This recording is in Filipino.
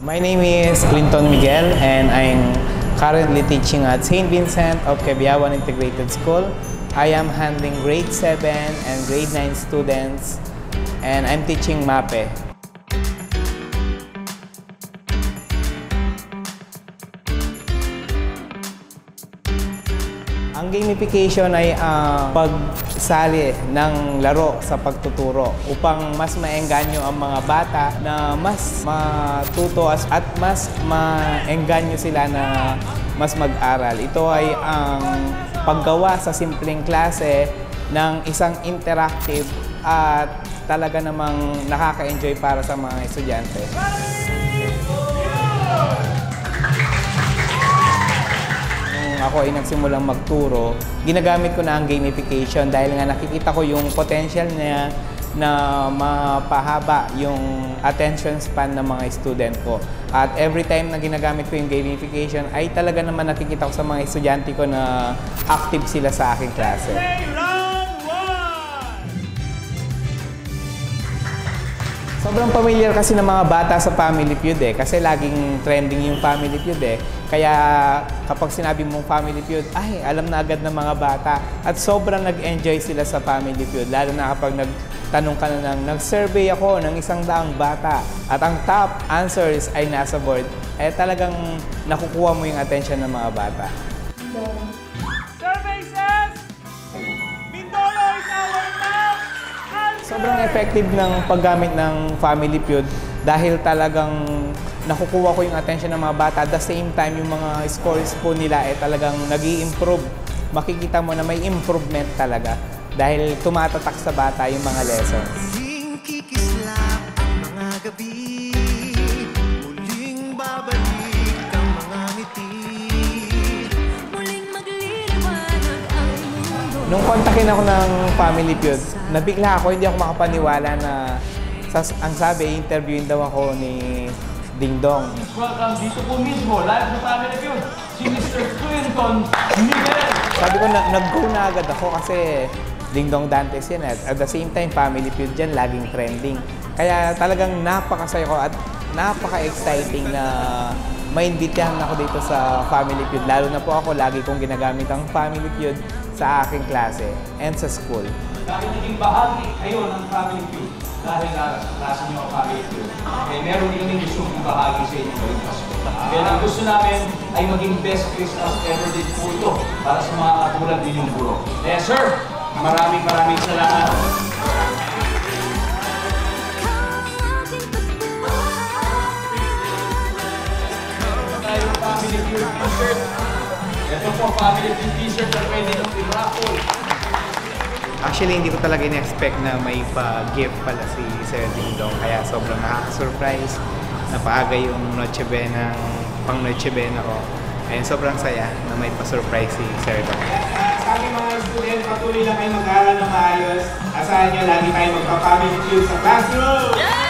My name is Clinton Miguel and I'm currently teaching at St. Vincent of Cabiawan Integrated School. I am handling grade 7 and grade 9 students and I'm teaching MAPE. Ang gamification ay ang pagsali ng laro sa pagtuturo upang mas maengganyo ang mga bata na mas matuto at mas maengganyo sila na mas mag-aral. Ito ay ang paggawa sa simpleng klase ng isang interactive at talaga namang nakaka-enjoy para sa mga estudyante. Ako ay nagsimulang magturo, ginagamit ko na ang gamification dahil nga nakikita ko yung potential niya na mapahaba yung attention span ng mga student ko. At every time na ginagamit ko yung gamification ay talaga naman nakikita ko sa mga estudyante ko na active sila sa aking klase. Sobrang familiar kasi ng mga bata sa Family Feud kasi laging trending yung Family Feud Kaya kapag sinabi mong Family Feud, ay alam na agad ng mga bata at sobrang nag-enjoy sila sa Family Feud. Lalo na kapag nagtanong ka na nag-survey ako ng 100 bata at ang top answers ay nasa board, talagang nakukuha mo yung attention ng mga bata. Survey says, Mindoro is our top answer! Sobrang effective ng paggamit ng Family Feud dahil talagang nakukuha ko yung attention ng mga bata. At the same time, yung mga scores po nila talagang nag-i-improve. Makikita mo na may improvement talaga dahil tumatatak sa bata yung mga lessons. Muling kikislap ang mga gabi, muling babalik ang mga ngiti, muling magliliwanag ang mundo. Nung kontakin ako ng Family Feud, nabigla ako, hindi ako makapaniwala na ang sabi, interviewin daw ako ni Ding Dong. Welcome dito po mismo, live sa Family Feud, si Mr. Clinton Miguel. Sabi ko, nag-go na agad ako kasi Ding Dong Dantes yan. At the same time, Family Feud dyan, laging trending. Kaya talagang napakasaya ko at napaka-exciting na mainbitahan ako dito sa Family Feud. Lalo na po ako, lagi kong ginagamit ang Family Feud sa aking klase and sa school. Bakit naging bahagi kayo ng Family Feud? Dahil klase nyo ang Family Feud. Meron din kami gustong ibahagi sa inyo ngayong Pasko. Kaya ang gusto namin ay maging best Christmas ever din po ito para sa mga katulad din yung guro. Yes, sir! Maraming salamat. Tayong Family Feud t-shirt. Ito po, Family Feud t-shirt na pwede nyo i-raffle. Actually, hindi ko talaga in-expect na may pa-gift pala si Sir Ding Dong. Kaya sobrang nakaka-surprise. Napaaga yung Noche Buena, pang Noche Buena ko. And sobrang saya na may pa-surprise si Sir Dong. Sa aking mga student, patuloy lang kayo mag-aaral na maayos. Asahan nyo, lagi tayo magpa-Family Feud sa classroom!